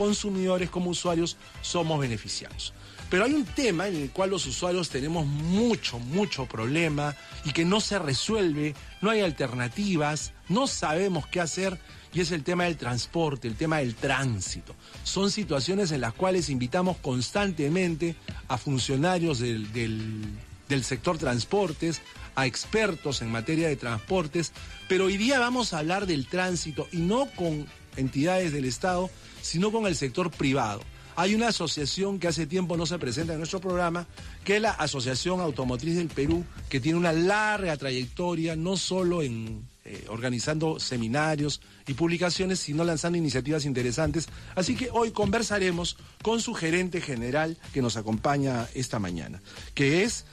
consumidores, como usuarios, somos beneficiados. Pero hay un tema en el cual los usuarios tenemos mucho problema y que no se resuelve, no hay alternativas, no sabemos qué hacer, y es el tema del transporte, el tema del tránsito. Son situaciones en las cuales invitamos constantemente a funcionarios del sector transportes, a expertos en materia de transportes, pero hoy día vamos a hablar del tránsito y no con entidades del Estado, sino con el sector privado. Hay una asociación que hace tiempo no se presenta en nuestro programa, que es la Asociación Automotriz del Perú, que tiene una larga trayectoria, no solo en organizando seminarios y publicaciones, sino lanzando iniciativas interesantes. Así que hoy conversaremos con su gerente general que nos acompaña esta mañana, que es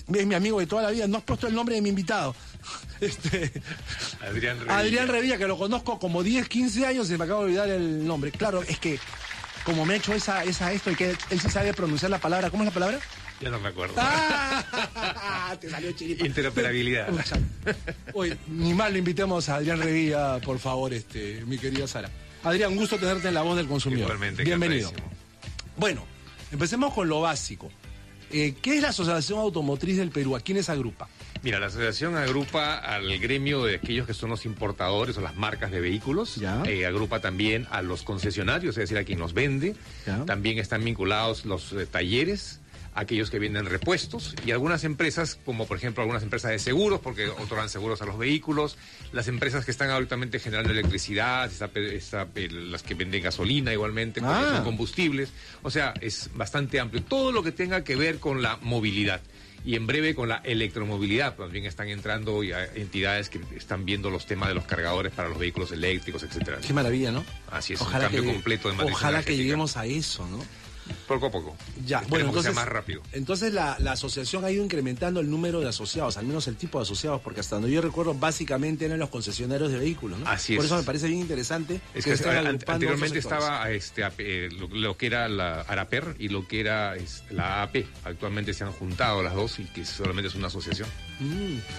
mi amigo de toda la vida. No has puesto el nombre de mi invitado. Adrián Revilla, que lo conozco como 10, 15 años y me acabo de olvidar el nombre. Claro, es que como me ha hecho esto y que él sí sabe pronunciar la palabra. ¿Cómo es la palabra? Ya no me acuerdo. Te salió chiripa. Interoperabilidad. Oye, ni mal lo invitemos a Adrián Revilla, por favor, mi querida Sara. Adrián, un gusto tenerte en La Voz del Consumidor. Igualmente, bienvenido. Bueno, empecemos con lo básico. ¿Qué es la Asociación Automotriz del Perú? ¿A quiénes agrupa? Mira, la asociación agrupa al gremio de aquellos que son los importadores o las marcas de vehículos. Agrupa también a los concesionarios, es decir, a quien los vende. También están vinculados los talleres, aquellos que venden repuestos, y algunas empresas, como por ejemplo algunas empresas de seguros, porque otorgan seguros a los vehículos, las empresas que están ahorita generando electricidad, las que venden gasolina igualmente, porque son combustibles. O sea, es bastante amplio. Todo lo que tenga que ver con la movilidad. Y en breve con la electromovilidad. También están entrando ya entidades que están viendo los temas de los cargadores para los vehículos eléctricos, etcétera. Qué maravilla, ¿no? Así es, ojalá un cambio completo de matriz. Ojalá que lleguemos a eso, ¿no? Poco a poco. Ya, bueno, entonces, que sea más rápido. Entonces la asociación ha ido incrementando el número de asociados, al menos el tipo de asociados, porque hasta donde yo recuerdo, básicamente eran los concesionarios de vehículos, ¿no? Así es. Por eso me parece bien interesante. Es que anteriormente estaba lo que era la ARAPER y lo que era la AP. Actualmente se han juntado las dos y que solamente es una asociación.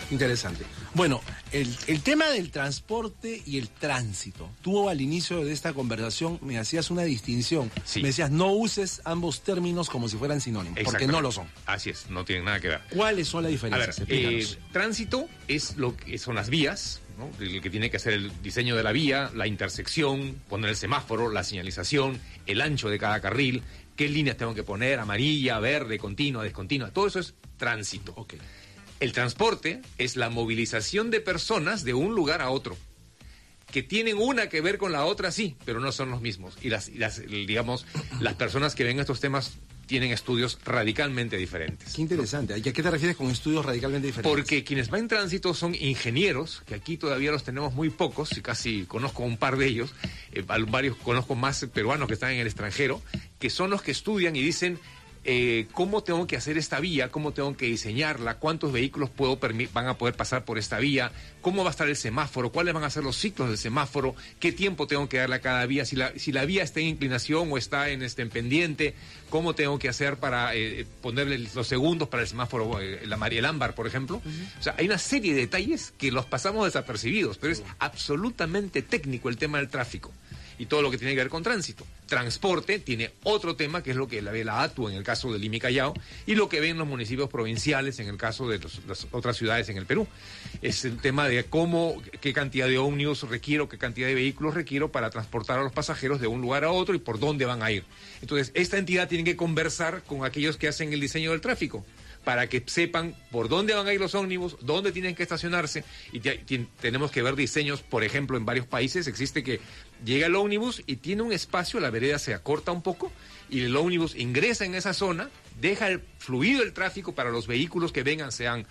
Interesante. Bueno, el tema del transporte y el tránsito. Tú al inicio de esta conversación me hacías una distinción. Sí. Me decías, no uses ambos términos como si fueran sinónimos, porque no lo son. Así es, no tienen nada que ver. ¿Cuáles son las diferencias? A ver, tránsito es lo que son las vías, ¿no? El que tiene que hacer el diseño de la vía, la intersección, poner el semáforo, la señalización, el ancho de cada carril, qué líneas tengo que poner, amarilla, verde, continua, descontinua. Todo eso es tránsito. Okay. El transporte es la movilización de personas de un lugar a otro, que tienen una que ver con la otra, sí, pero no son los mismos. Y las personas que ven estos temas tienen estudios radicalmente diferentes. Qué interesante. ¿A qué te refieres con estudios radicalmente diferentes? Porque quienes van en tránsito son ingenieros, que aquí todavía los tenemos muy pocos, y casi conozco un par de ellos, varios conozco más peruanos que están en el extranjero, que son los que estudian y dicen cómo tengo que hacer esta vía, cómo tengo que diseñarla, cuántos vehículos van a poder pasar por esta vía, cómo va a estar el semáforo, cuáles van a ser los ciclos del semáforo, qué tiempo tengo que darle a cada vía, si la vía está en inclinación o está en pendiente, cómo tengo que hacer para ponerle los segundos para el semáforo, el ámbar, por ejemplo. O sea, hay una serie de detalles que los pasamos desapercibidos, pero es absolutamente técnico el tema del tráfico y todo lo que tiene que ver con tránsito. Transporte tiene otro tema, que es lo que la ve la ATU en el caso de Lima y Callao, y lo que ven los municipios provinciales en el caso de las otras ciudades en el Perú. Es el tema de qué cantidad de ómnibus requiero, qué cantidad de vehículos requiero para transportar a los pasajeros de un lugar a otro y por dónde van a ir. Entonces, esta entidad tiene que conversar con aquellos que hacen el diseño del tráfico, para que sepan por dónde van a ir los ómnibus, dónde tienen que estacionarse, y tenemos que ver diseños, por ejemplo, en varios países existe que llega el ómnibus y tiene un espacio, la vereda se acorta un poco, y el ómnibus ingresa en esa zona, deja el fluido del tráfico para los vehículos que vengan, sean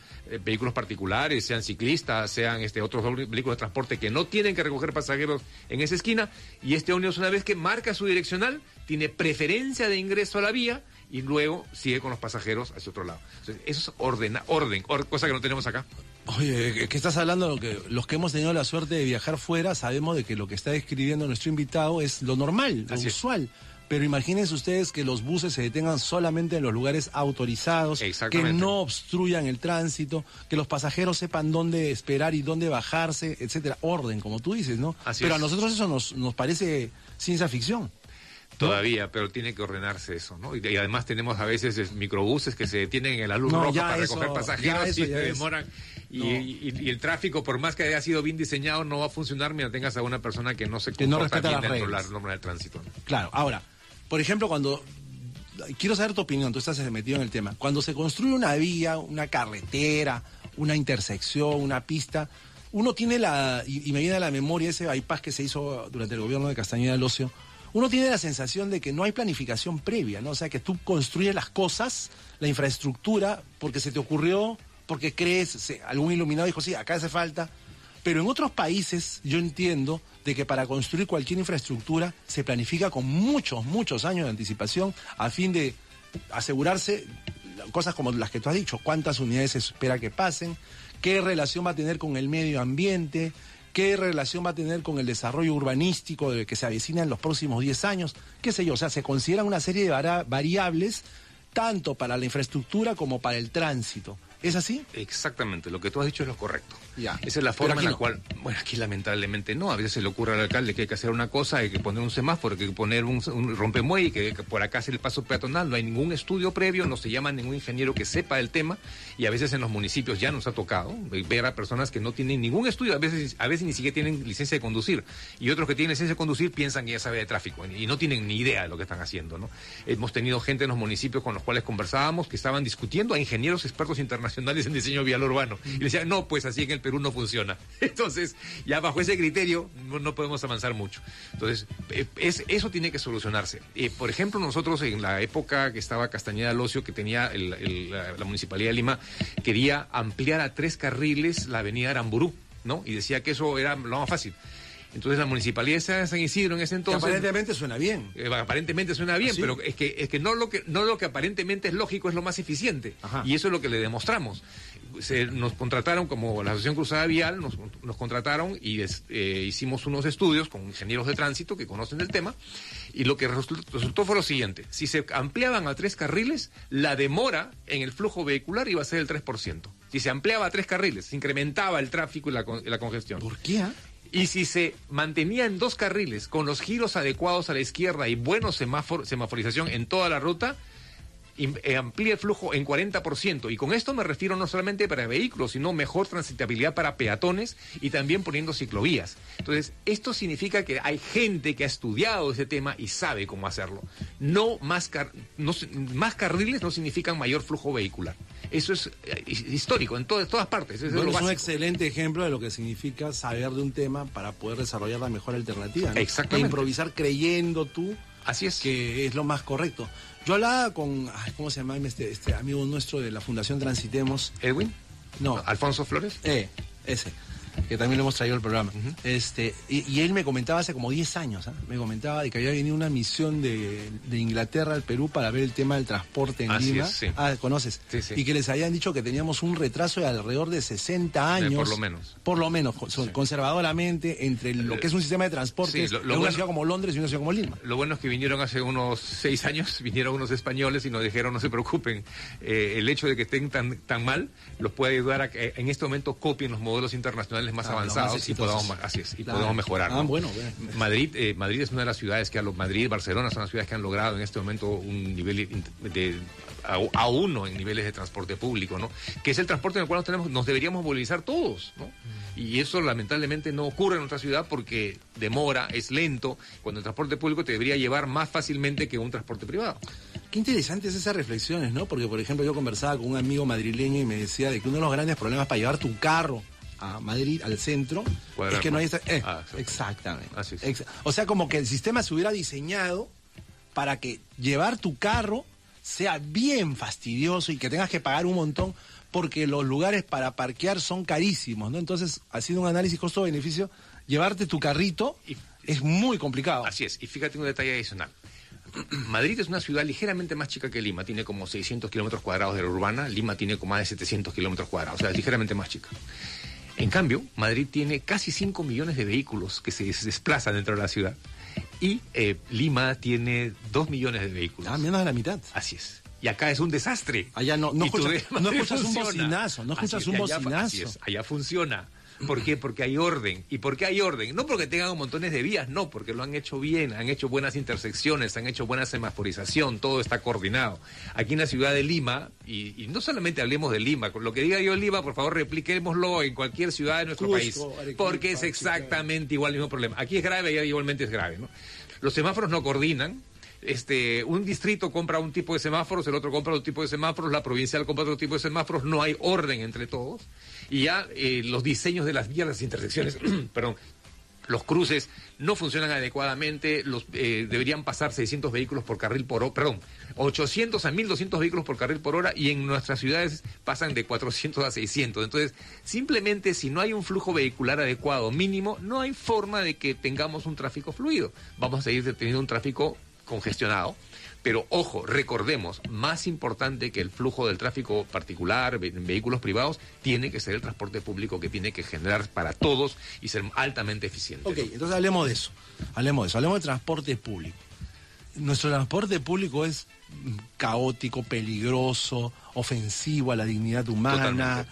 vehículos particulares, sean ciclistas, sean otros vehículos de transporte que no tienen que recoger pasajeros en esa esquina, y este ómnibus, una vez que marca su direccional, tiene preferencia de ingreso a la vía, y luego sigue con los pasajeros hacia otro lado. Entonces, eso es orden, cosa que no tenemos acá. Oye, ¿qué estás hablando? Los que hemos tenido la suerte de viajar fuera sabemos de que lo que está describiendo nuestro invitado es lo normal, lo usual. Pero imagínense ustedes que los buses se detengan solamente en los lugares autorizados, que no obstruyan el tránsito, que los pasajeros sepan dónde esperar y dónde bajarse, etcétera. Orden, como tú dices, ¿no? Pero a nosotros eso nos parece ciencia ficción. Todavía, pero tiene que ordenarse eso, ¿no? Y además tenemos a veces microbuses que se detienen en la luz roja para recoger pasajeros y se demoran. Y el tráfico, por más que haya sido bien diseñado, no va a funcionar mientras tengas a una persona que no se comporta bien dentro de la norma del tránsito, ¿no? Claro, ahora, por ejemplo, quiero saber tu opinión, tú estás metido en el tema. Cuando se construye una vía, una carretera, una intersección, una pista, uno tiene y me viene a la memoria ese bypass que se hizo durante el gobierno de Castañeda del Ocio. Uno tiene la sensación de que no hay planificación previa, ¿no? O sea, que tú construyes las cosas, la infraestructura, porque se te ocurrió, porque crees, algún iluminado dijo, sí, acá hace falta. Pero en otros países yo entiendo de que para construir cualquier infraestructura se planifica con muchos años de anticipación a fin de asegurarse cosas como las que tú has dicho, cuántas unidades se espera que pasen, qué relación va a tener con el medio ambiente, qué relación va a tener con el desarrollo urbanístico que se avecina en los próximos 10 años, qué sé yo, o sea, se consideran una serie de variables tanto para la infraestructura como para el tránsito. ¿Es así? Exactamente, lo que tú has dicho es lo correcto. Ya. Esa es la forma en la cual, bueno, aquí lamentablemente no, a veces se le ocurre al alcalde que hay que hacer una cosa, hay que poner un semáforo, hay que poner un rompemuelle, que por acá hacer el paso peatonal, no hay ningún estudio previo, no se llama ningún ingeniero que sepa del tema, y a veces en los municipios ya nos ha tocado ver a personas que no tienen ningún estudio, a veces ni siquiera tienen licencia de conducir, y otros que tienen licencia de conducir piensan que ya sabe de tráfico, y no tienen ni idea de lo que están haciendo, ¿no? Hemos tenido gente en los municipios con los cuales conversábamos que estaban discutiendo a ingenieros expertos internacionales en diseño vial urbano, y decían, no, pues así en el Perú no funciona. Entonces, ya bajo ese criterio no podemos avanzar mucho. Entonces, eso tiene que solucionarse. Por ejemplo, nosotros en la época que estaba Castañeda del Ocio, que tenía la Municipalidad de Lima, quería ampliar a 3 carriles la avenida Aramburú, ¿no? Y decía que eso era lo más fácil. Entonces la Municipalidad de San Isidro en ese entonces... Que aparentemente suena bien. Aparentemente suena bien, ¿sí? Pero es que no lo que aparentemente es lógico es lo más eficiente. Ajá. Y eso es lo que le demostramos. Nos contrataron, como la Asociación Cruzada Vial, nos contrataron y hicimos unos estudios con ingenieros de tránsito que conocen del tema, y lo que resultó fue lo siguiente: si se ampliaban a 3 carriles, la demora en el flujo vehicular iba a ser el 3%. Si se ampliaba a 3 carriles, se incrementaba el tráfico y la congestión. ¿Por qué? Y si se mantenía en 2 carriles, con los giros adecuados a la izquierda y buena semaforización en toda la ruta, amplía el flujo en 40%. Y con esto me refiero no solamente para vehículos, sino mejor transitabilidad para peatones y también poniendo ciclovías. Entonces, esto significa que hay gente que ha estudiado ese tema y sabe cómo hacerlo. Más carriles no significan mayor flujo vehicular. Eso es histórico en todas partes. Eso es un excelente ejemplo de lo que significa saber de un tema para poder desarrollar la mejor alternativa, ¿no? Exactamente. E improvisar creyendo tú Así es. Que es lo más correcto. Yo hablaba con, ¿cómo se llama este amigo nuestro de la Fundación Transitemos? ¿Edwin? No. ¿Alfonso Flores? Ese, que también lo hemos traído al programa. Y él me comentaba hace como 10 años, me comentaba de que había venido una misión de Inglaterra al Perú para ver el tema del transporte en Lima. Sí. ¿Conoces? Sí, sí. Y que les habían dicho que teníamos un retraso de alrededor de 60 años. Por lo menos. Por lo menos, conservadoramente, entre lo que es un sistema de transporte en una ciudad como Londres y una ciudad como Lima. Lo bueno es que vinieron hace unos 6 años, vinieron unos españoles y nos dijeron, no se preocupen, el hecho de que estén tan mal los puede ayudar a que en este momento copien los modelos internacionales más avanzados y podamos mejorar, ¿no? Bueno. Madrid es una de las ciudades Madrid, Barcelona son las ciudades que han logrado en este momento un nivel de A1 en niveles de transporte público, ¿no? Que es el transporte en el cual nos deberíamos movilizar todos, ¿no? Y eso lamentablemente no ocurre en nuestra ciudad porque demora, es lento, cuando el transporte público te debería llevar más fácilmente que un transporte privado. Qué interesantes esas reflexiones, ¿no? Porque, por ejemplo, yo conversaba con un amigo madrileño y me decía de que uno de los grandes problemas para llevar tu carro a Madrid, al centro, es que no hay... exactamente. Así es. O sea, como que el sistema se hubiera diseñado para que llevar tu carro sea bien fastidioso y que tengas que pagar un montón porque los lugares para parquear son carísimos, ¿no? Entonces, haciendo un análisis costo-beneficio, llevarte tu carrito es muy complicado. Así es. Y fíjate un detalle adicional. Madrid es una ciudad ligeramente más chica que Lima, tiene como 600 kilómetros cuadrados de la urbana, Lima tiene como más de 700 kilómetros cuadrados, o sea, es ligeramente más chica. En cambio, Madrid tiene casi 5 millones de vehículos que se desplazan dentro de la ciudad y Lima tiene 2 millones de vehículos. Menos de la mitad. Así es. Y acá es un desastre. Allá no escuchas un bocinazo, Así es, allá funciona. ¿Por qué? Porque hay orden. ¿Y por qué hay orden? No porque tengan montones de vías, no, porque lo han hecho bien, han hecho buenas intersecciones, han hecho buena semaforización, todo está coordinado. Aquí en la ciudad de Lima, y no solamente hablemos de Lima, con lo que diga yo en Lima, por favor, repliquémoslo en cualquier ciudad de nuestro país, porque es exactamente igual el mismo problema. Aquí es grave y igualmente es grave, ¿no? Los semáforos no coordinan. Un distrito compra un tipo de semáforos, el otro compra otro tipo de semáforos, la provincial compra otro tipo de semáforos, no hay orden entre todos, y ya los diseños de las vías, las intersecciones, perdón, los cruces no funcionan adecuadamente, deberían pasar 600 vehículos por carril por hora, perdón, 800 a 1200 vehículos por carril por hora, y en nuestras ciudades pasan de 400 a 600. Entonces, simplemente si no hay un flujo vehicular adecuado mínimo, no hay forma de que tengamos un tráfico fluido. Vamos a seguir teniendo un tráfico congestionado, pero ojo, recordemos, más importante que el flujo del tráfico particular, en vehículos privados, tiene que ser el transporte público, que tiene que generar para todos y ser altamente eficiente. Ok, entonces hablemos de eso, hablemos de transporte público. Nuestro transporte público es caótico, peligroso, ofensivo a la dignidad humana,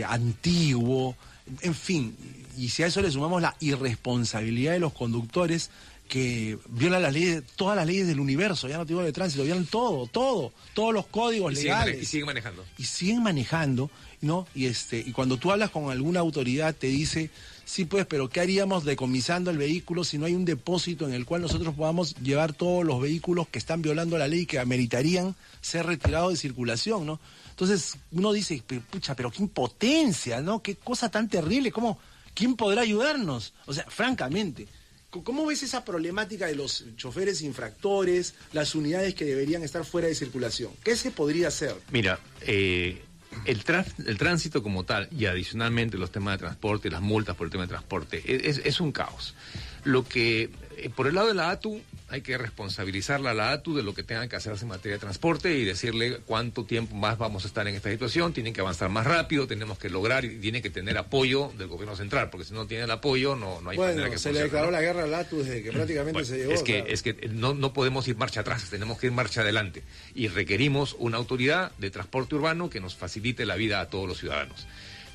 antiguo, en fin, y si a eso le sumamos la irresponsabilidad de los conductores, que violan las leyes, todas las leyes del universo, ya no te digo de tránsito, violan todos los códigos legales. Y siguen manejando. Y siguen manejando, ¿no? Y cuando tú hablas con alguna autoridad te dice, sí pues, pero ¿qué haríamos decomisando el vehículo si no hay un depósito en el cual nosotros podamos llevar todos los vehículos que están violando la ley y que ameritarían ser retirados de circulación, ¿no? Entonces uno dice, pucha, pero qué impotencia, ¿no? Qué cosa tan terrible, ¿quién podrá ayudarnos? O sea, francamente, ¿cómo ves esa problemática de los choferes infractores, las unidades que deberían estar fuera de circulación? ¿Qué se podría hacer? Mira, el tránsito como tal, y adicionalmente los temas de transporte, las multas por el tema de transporte, es un caos. Lo que, por el lado de la ATU, hay que responsabilizarla a la ATU de lo que tenga que hacerse en materia de transporte y decirle cuánto tiempo más vamos a estar en esta situación, tienen que avanzar más rápido, tenemos que lograr y tiene que tener apoyo del gobierno central, porque si no tiene el apoyo no hay manera que se le declaró la guerra a la ATU desde que prácticamente se llegó. Es que no podemos ir marcha atrás, tenemos que ir marcha adelante y requerimos una autoridad de transporte urbano que nos facilite la vida a todos los ciudadanos.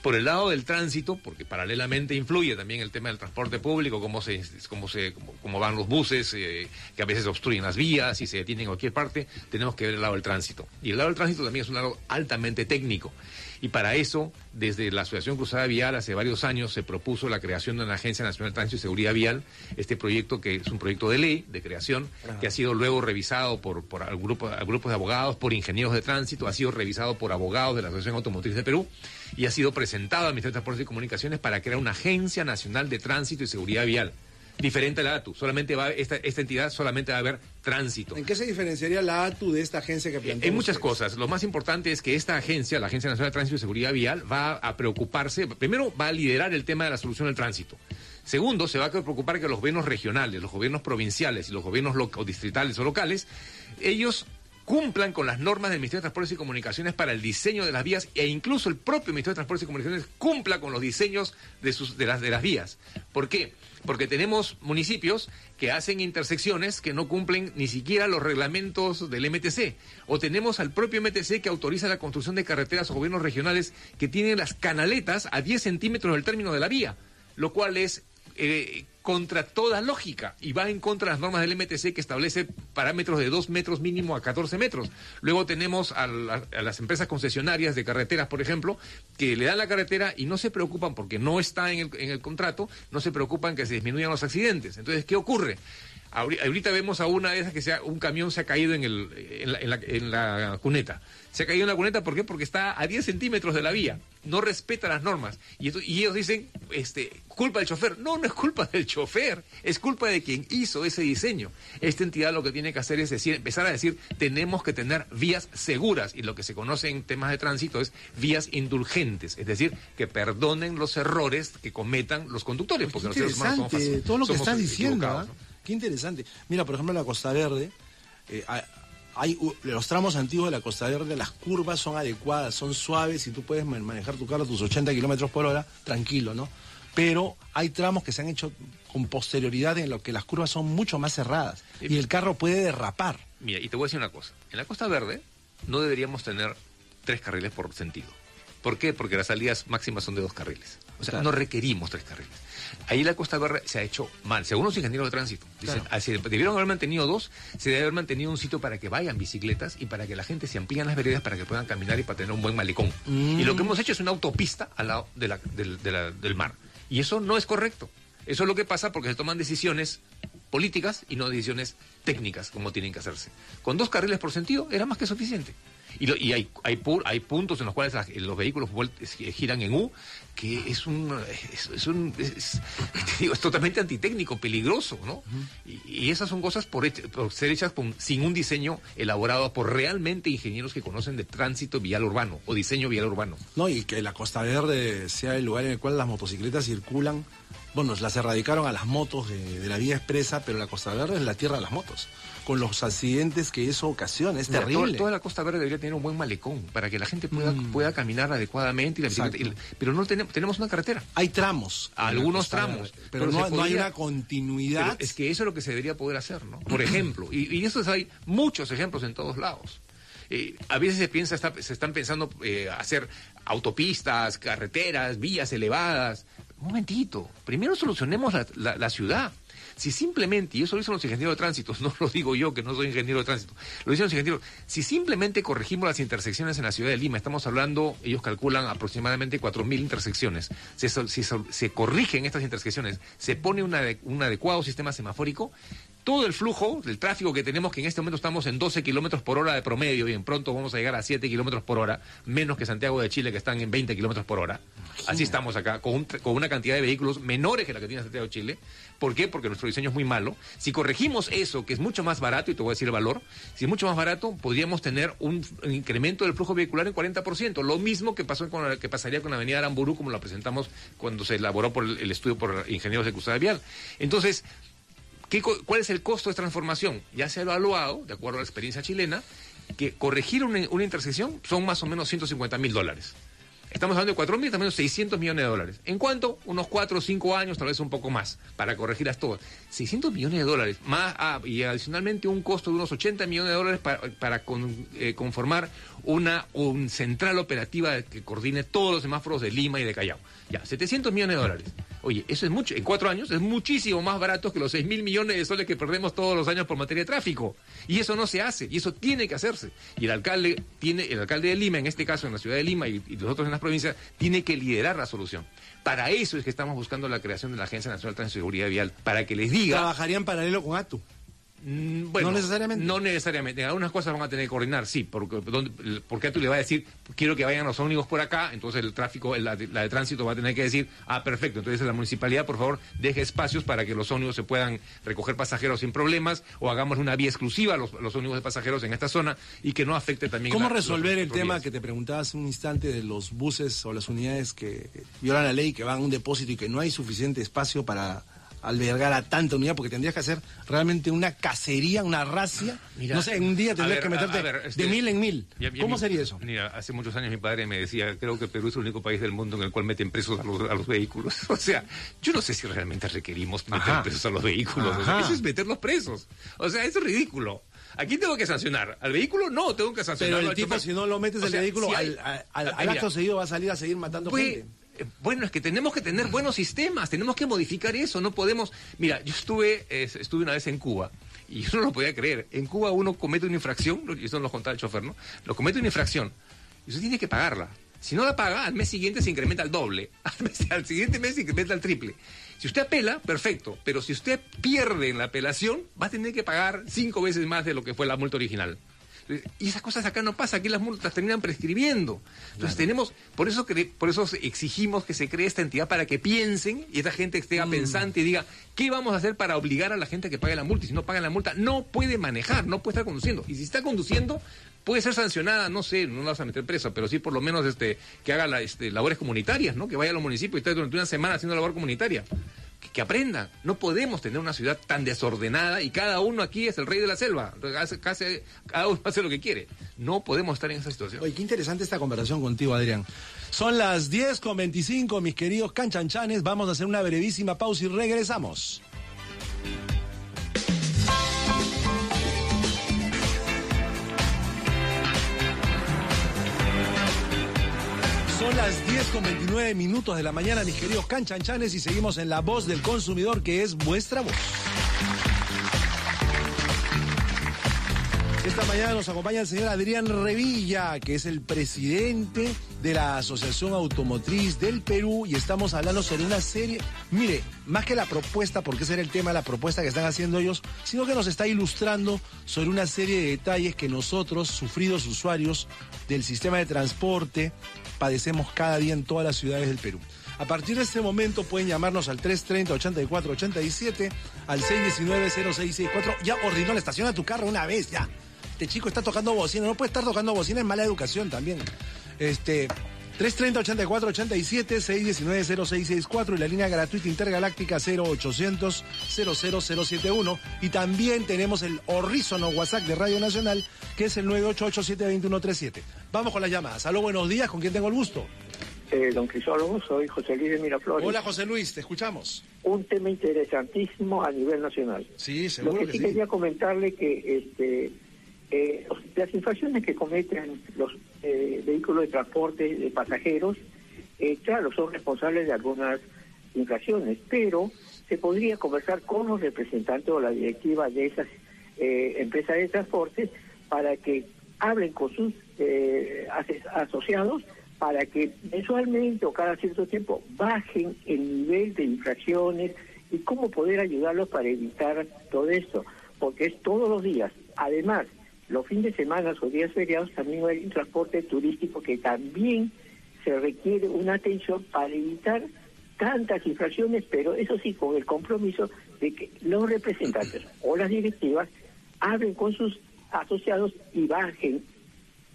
Por el lado del tránsito, porque paralelamente influye también el tema del transporte público, cómo van los buses, que a veces obstruyen las vías y se detienen en cualquier parte, tenemos que ver el lado del tránsito. Y el lado del tránsito también es un lado altamente técnico. Y para eso, desde la Asociación Cruzada Vial, hace varios años, se propuso la creación de una Agencia Nacional de Tránsito y Seguridad Vial, este proyecto que es un proyecto de ley, de creación, que ha sido luego revisado por grupos de abogados, por ingenieros de tránsito, ha sido revisado por abogados de la Asociación Automotriz de Perú, y ha sido presentado al Ministerio de Transportes y Comunicaciones para crear una Agencia Nacional de Tránsito y Seguridad Vial. Diferente a la ATU, esta entidad solamente va a haber tránsito. ¿En qué se diferenciaría la ATU de esta agencia que plantea? En muchas cosas. Lo más importante es que esta agencia, la Agencia Nacional de Tránsito y Seguridad Vial, va a preocuparse, primero va a liderar el tema de la solución del tránsito. Segundo, se va a preocupar que los gobiernos regionales, los gobiernos provinciales y los gobiernos distritales o locales, ellos cumplan con las normas del Ministerio de Transportes y Comunicaciones para el diseño de las vías, e incluso el propio Ministerio de Transportes y Comunicaciones cumpla con los diseños de las vías. ¿Por qué? Porque tenemos municipios que hacen intersecciones que no cumplen ni siquiera los reglamentos del MTC. O tenemos al propio MTC que autoriza la construcción de carreteras o gobiernos regionales que tienen las canaletas a 10 centímetros del término de la vía, lo cual es contra toda lógica y va en contra de las normas del MTC, que establece parámetros de 2 metros mínimo a 14 metros. Luego tenemos a las empresas concesionarias de carreteras, por ejemplo, que le dan la carretera y no se preocupan, porque no está en el contrato, no se preocupan que se disminuyan los accidentes. Entonces, ¿qué ocurre? Ahorita vemos a una de esas que un camión se ha caído en la cuneta. Se ha caído en la cuneta, ¿por qué? Porque está a 10 centímetros de la vía. No respeta las normas. Y ellos dicen, culpa del chofer. No es culpa del chofer. Es culpa de quien hizo ese diseño. Esta entidad lo que tiene que hacer es empezar a decir, tenemos que tener vías seguras. Y lo que se conoce en temas de tránsito es vías indulgentes. Es decir, que perdonen los errores que cometan los conductores. Porque los seres humanos somos todo lo que estás diciendo, ¿no? Qué interesante. Mira, por ejemplo, en la Costa Verde, hay los tramos antiguos de la Costa Verde, las curvas son adecuadas, son suaves y tú puedes manejar tu carro a tus 80 kilómetros por hora, tranquilo, ¿no? Pero hay tramos que se han hecho con posterioridad en lo que las curvas son mucho más cerradas y el carro puede derrapar. Mira, y te voy a decir una cosa. En la Costa Verde no deberíamos tener 3 carriles por sentido. ¿Por qué? Porque las salidas máximas son de 2 carriles. O sea, Claro. no requerimos 3 carriles. Ahí la Costa Verde se ha hecho mal. Según los ingenieros de tránsito, dicen, Claro. si debieron haber mantenido 2, se debe haber mantenido un sitio para que vayan bicicletas y para que la gente se amplíen las veredas para que puedan caminar y para tener un buen malecón. Y lo que hemos hecho es una autopista al lado del mar. Y eso no es correcto. Eso es lo que pasa porque se toman decisiones políticas y no decisiones técnicas como tienen que hacerse. Con 2 carriles por sentido era más que suficiente. Y hay puntos en los cuales los vehículos giran en U, que es totalmente antitécnico, peligroso, ¿no? Y esas son cosas por ser hechas sin un diseño elaborado por realmente ingenieros que conocen de tránsito vial urbano o diseño vial urbano. No, y que la Costa Verde sea el lugar en el cual las motocicletas circulan. Bueno, las erradicaron a las motos de la vía expresa, pero la Costa Verde es la tierra de las motos. Con los accidentes que eso ocasiona, es Mira, terrible. Toda la Costa Verde debería tener un buen malecón para que la gente pueda caminar adecuadamente. Y la bicicleta, pero no tenemos una carretera. Hay tramos. Algunos Costa tramos. Verde, pero no hay podría- una continuidad. Pero es que eso es lo que se debería poder hacer, ¿no? Por ejemplo, y eso hay muchos ejemplos en todos lados. A veces se están pensando hacer autopistas, carreteras, vías elevadas. Un momentito, primero solucionemos la ciudad. Si simplemente, y eso lo dicen los ingenieros de tránsito, no lo digo yo que no soy ingeniero de tránsito, lo dicen los ingenieros, si simplemente corregimos las intersecciones en la ciudad de Lima, estamos hablando, ellos calculan aproximadamente 4.000 intersecciones, si se corrigen estas intersecciones, se pone un adecuado sistema semafórico, todo el flujo del tráfico que tenemos, que en este momento estamos en 12 kilómetros por hora de promedio, y en pronto vamos a llegar a 7 kilómetros por hora, menos que Santiago de Chile, que están en 20 kilómetros por hora. Así estamos acá, con una cantidad de vehículos menores que la que tiene Santiago de Chile. ¿Por qué? Porque nuestro diseño es muy malo. Si corregimos eso, que es mucho más barato, y te voy a decir el valor, si es mucho más barato, podríamos tener un incremento del flujo vehicular en 40%. Lo mismo que pasaría con la avenida Aramburú, como la presentamos cuando se elaboró por el estudio por ingenieros de Custodia Vial. Entonces, ¿cuál es el costo de transformación? Ya se ha evaluado, de acuerdo a la experiencia chilena, que corregir una intersección son más o menos $150.000. Estamos hablando de 4.000, también $600 millones. ¿En cuánto? Unos 4 o 5 años, tal vez un poco más, para corregirlas todas. $600 millones, más y adicionalmente un costo de unos $80 millones para conformar una central operativa que coordine todos los semáforos de Lima y de Callao. Ya, $700 millones. Oye, eso es mucho. En 4 años es muchísimo más barato que los 6.000 millones de soles que perdemos todos los años por materia de tráfico. Y eso no se hace, y eso tiene que hacerse. Y el alcalde de Lima, en este caso en la ciudad de Lima y nosotros en las provincias, tiene que liderar la solución. Para eso es que estamos buscando la creación de la Agencia Nacional de Tránsito y Seguridad Vial, para que les diga... Trabajaría en paralelo con ATU. Bueno, ¿No necesariamente? No necesariamente. Algunas cosas van a tener que coordinar, sí, porque tú le vas a decir, quiero que vayan los ómnibus por acá, entonces el tráfico, la de tránsito va a tener que decir, perfecto, entonces la municipalidad, por favor, deje espacios para que los ómnibus se puedan recoger pasajeros sin problemas, o hagamos una vía exclusiva a los ómnibus de pasajeros en esta zona, y que no afecte también... ¿Cómo resolver el tema que te preguntaba hace un instante de los buses o las unidades que violan la ley, que van a un depósito y que no hay suficiente espacio para albergar a tanta unidad, porque tendrías que hacer realmente una cacería, una racia? Mira, no sé, en un día tendrías que meterte de 1.000 en 1.000. ¿Cómo sería eso? Mira, hace muchos años mi padre me decía, creo que Perú es el único país del mundo en el cual meten presos a los vehículos. O sea, yo no sé si realmente requerimos meter presos a los vehículos. O sea, eso es meterlos presos. O sea, eso es ridículo. ¿A quién tengo que sancionar? ¿Al vehículo? No, tengo que sancionar. Pero el tipo, si no lo metes el vehículo, si al acto seguido va a salir a seguir matando gente. Bueno, es que tenemos que tener buenos sistemas, tenemos que modificar eso, no podemos... Mira, yo estuve una vez en Cuba, y yo no lo podía creer. En Cuba uno comete una infracción, y eso nos lo contaba el chofer, ¿no? Lo comete una infracción, y usted tiene que pagarla. Si no la paga, al mes siguiente se incrementa al doble, al siguiente mes se incrementa al triple. Si usted apela, perfecto, pero si usted pierde en la apelación, va a tener que pagar 5 veces más de lo que fue la multa original. Y esas cosas acá no pasa, aquí las multas terminan prescribiendo. Entonces por eso exigimos que se cree esta entidad para que piensen y esta gente esté pensante y diga, ¿qué vamos a hacer para obligar a la gente a que pague la multa? Y si no pagan la multa, no puede manejar, no puede estar conduciendo. Y si está conduciendo, puede ser sancionada, no sé, no la vas a meter presa, pero sí por lo menos que haga labores comunitarias, ¿no? Que vaya a los municipios y esté durante una semana haciendo labor comunitaria. Que aprendan. No podemos tener una ciudad tan desordenada y cada uno aquí es el rey de la selva. Cada uno hace lo que quiere. No podemos estar en esa situación. Oye, qué interesante esta conversación contigo, Adrián. Son las 10:25, mis queridos canchanchanes. Vamos a hacer una brevísima pausa y regresamos. Son las 10:29 de la mañana, mis queridos canchanchanes, y seguimos en La Voz del Consumidor, que es vuestra voz. Esta mañana nos acompaña el señor Adrián Revilla, que es el presidente de la Asociación Automotriz del Perú, y estamos hablando sobre una serie, mire, más que la propuesta, porque ese era el tema de la propuesta que están haciendo ellos, sino que nos está ilustrando sobre una serie de detalles que nosotros, sufridos usuarios del sistema de transporte, padecemos cada día en todas las ciudades del Perú. A partir de este momento pueden llamarnos al 330-8487, al 619-0664. Ya ordinó la estación a tu carro una vez, ya. Este chico está tocando bocina, no puede estar tocando bocina, es mala educación también. 330-8487, 619-0664 y la línea gratuita intergaláctica 0800-00071. Y también tenemos el horrísono WhatsApp de Radio Nacional, que es el 988-72137. Vamos con las llamadas. Aló, buenos días, ¿con quién tengo el gusto? Don Crisólogo, soy José Luis de Miraflores. Hola, José Luis, te escuchamos. Un tema interesantísimo a nivel nacional. Sí, seguro Lo que sí quería comentarle que las infracciones que cometen los vehículos de transporte de pasajeros, claro, son responsables de algunas infracciones, pero se podría conversar con los representantes o la directiva de esas empresas de transporte para que hablen con sus asociados para que mensualmente o cada cierto tiempo bajen el nivel de infracciones y cómo poder ayudarlos para evitar todo esto, porque es todos los días. Además, los fines de semana o días feriados también hay un transporte turístico que también se requiere una atención para evitar tantas infracciones, pero eso sí, con el compromiso de que los representantes o las directivas hablen con sus asociados y bajen,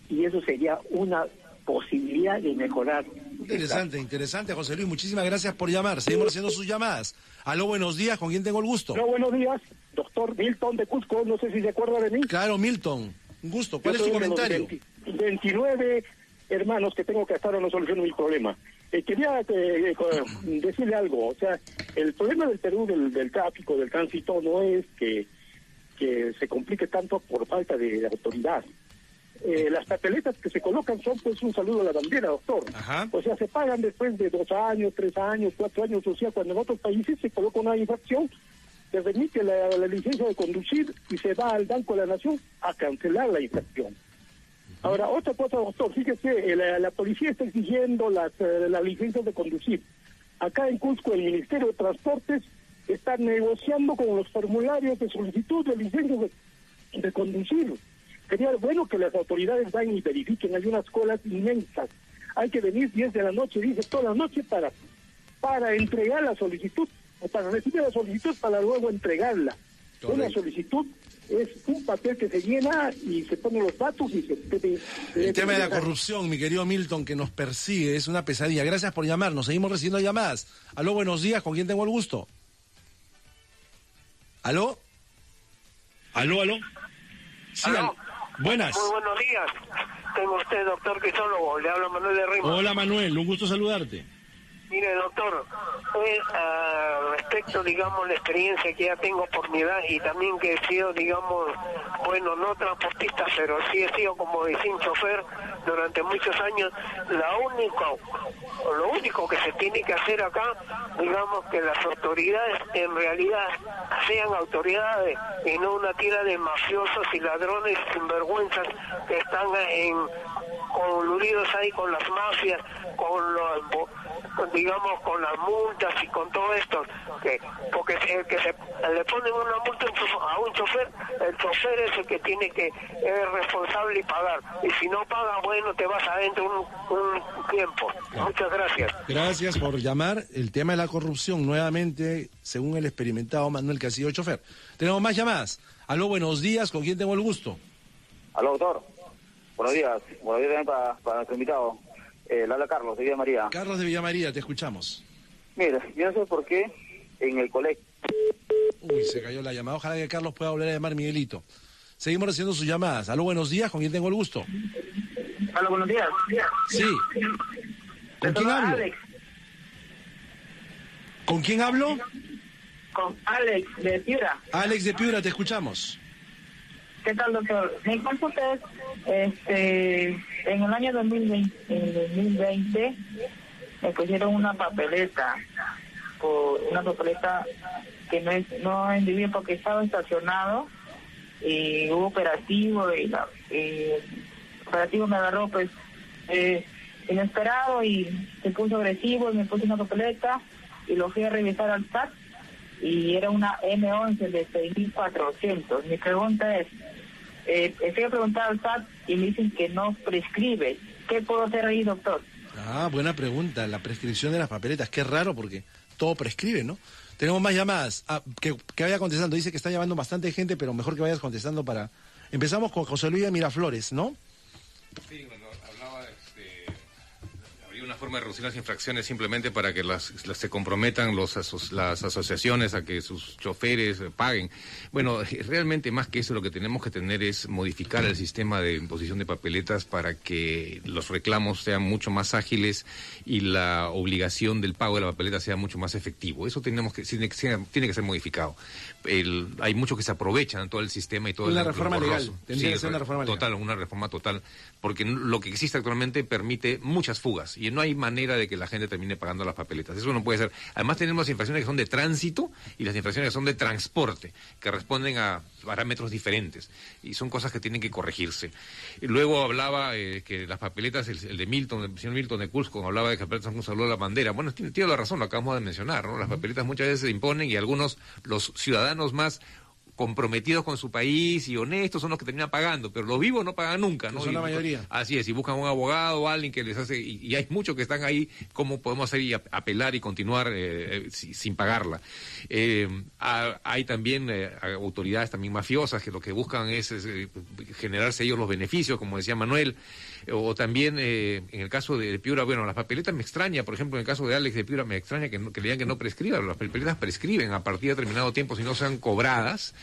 y eso sería una posibilidad de mejorar. Interesante, José Luis, muchísimas gracias por llamar. Seguimos haciendo sus llamadas. Aló, buenos días, ¿con quién tengo el gusto? Hola, buenos días, doctor Milton de Cusco, no sé si se acuerda de mí. Claro, Milton, un gusto. ¿Cuál es su comentario? 29 hermanos que tengo que estar a una solución de mi problema. Quería decirle algo, o sea, el problema del Perú, del tráfico, del tránsito, no es que se complique tanto por falta de autoridad. Las papeletas que se colocan son pues un saludo a la bandera, doctor. Ajá. O sea, se pagan después de 2 años, 3 años, 4 años, o sea, cuando en otros países se coloca una infracción, se remite la licencia de conducir y se va al Banco de la Nación a cancelar la infracción. Ahora, otra cosa, doctor, fíjese, la policía está exigiendo las licencias de conducir. Acá en Cusco el Ministerio de Transportes está negociando con los formularios de solicitud de licencias de conducir. Sería bueno que las autoridades vayan y verifiquen, hay unas colas inmensas. Hay que venir 10 de la noche, dice, toda la noche para entregar la solicitud, o para recibir la solicitud para luego entregarla. Correcto. Una solicitud es un papel que se llena y se ponen los datos y se... El tema de la corrupción, mi querido Milton, que nos persigue, es una pesadilla. Gracias por llamarnos, seguimos recibiendo llamadas. Aló, buenos días, ¿con quién tengo el gusto? ¿Aló? ¿Aló? Sí, ¿Aló? Buenas. Muy buenos días. Tengo usted, doctor Crisólogo. Le habla Manuel de Rima. Hola, Manuel. Un gusto saludarte. Mire, doctor, respecto, digamos, la experiencia que ya tengo por mi edad y también que he sido, digamos, bueno, no transportista, pero sí he sido como vecino chofer durante muchos años, lo único que se tiene que hacer acá, digamos, que las autoridades en realidad sean autoridades y no una tira de mafiosos y ladrones sinvergüenzas que están coludidos ahí con las mafias, digamos, con las multas y con todo esto, porque el que le ponen una multa a un chofer, el chofer es el que tiene que es responsable y pagar, y si no paga, bueno, te vas adentro un tiempo. Claro. Muchas gracias. Gracias por llamar. El tema de la corrupción, nuevamente, según el experimentado Manuel Castillo, chofer. Tenemos más llamadas. Aló, buenos días, ¿con quién tengo el gusto? Aló, doctor. Buenos días también para nuestro invitado. Habla Carlos de Villa María. Carlos de Villa María, te escuchamos. Mira, yo no sé por qué en el colegio... Uy, se cayó la llamada. Ojalá que Carlos pueda volver a llamar, Miguelito. Seguimos haciendo sus llamadas. Aló, buenos días, ¿con quién tengo el gusto? Aló, buenos días. Sí. ¿Con quién hablo? Alex. ¿Con quién hablo? Con Alex de Piura. Alex de Piura, te escuchamos. ¿Qué tal, doctor? Mi consulta es, en el año 2020 me pusieron una papeleta que no es indebida porque estaba estacionado y hubo operativo y el operativo me agarró pues inesperado y se puso agresivo y me puso una papeleta y lo fui a revisar al SAT y era una M11 de 6.400. Mi pregunta es, estoy a preguntar al SAT y me dicen que no prescribe. ¿Qué puedo hacer ahí, doctor? Buena pregunta, la prescripción de las papeletas. Qué raro porque todo prescribe, ¿no? Tenemos más llamadas. Que vaya contestando. Dice que está llamando bastante gente, pero mejor que vayas contestando para... Empezamos con José Luis de Miraflores, ¿no? Sí, bueno, hablaba habría una forma de reducir las infracciones simplemente para que se comprometan las asociaciones a que sus choferes paguen. Bueno, realmente más que eso lo que tenemos que tener es modificar el sistema de imposición de papeletas para que los reclamos sean mucho más ágiles y la obligación del pago de la papeleta sea mucho más efectivo. Eso tiene que ser modificado. Hay muchos que se aprovechan en todo el sistema y todo una reforma legal. Tendría que ser una reforma legal. Una reforma total, porque lo que existe actualmente permite muchas fugas y no hay manera de que la gente termine pagando las papeletas. Eso no puede ser. Además tenemos las infracciones que son de tránsito y las infracciones que son de transporte, que responden a parámetros diferentes y son cosas que tienen que corregirse. Y luego hablaba que las papeletas, el de Milton, el señor Milton de Cusco, hablaba de que las papeletas son un saludo a la bandera. Bueno, tiene la razón, lo acabamos de mencionar, ¿no? Las papeletas muchas veces se imponen y algunos, los ciudadanos más comprometidos con su país y honestos son los que terminan pagando, pero los vivos no pagan nunca, ¿no? Son la mayoría. Así es, y buscan un abogado o alguien que les hace, y hay muchos que están ahí, ¿cómo podemos hacer y apelar y continuar sin pagarla? Hay también autoridades también mafiosas que lo que buscan es generarse ellos los beneficios, como decía Manuel, o también en el caso de Piura, bueno, las papeletas me extraña, por ejemplo, en el caso de Alex de Piura me extraña que le digan que no prescriban, las papeletas prescriben a partir de determinado tiempo, si no sean cobradas,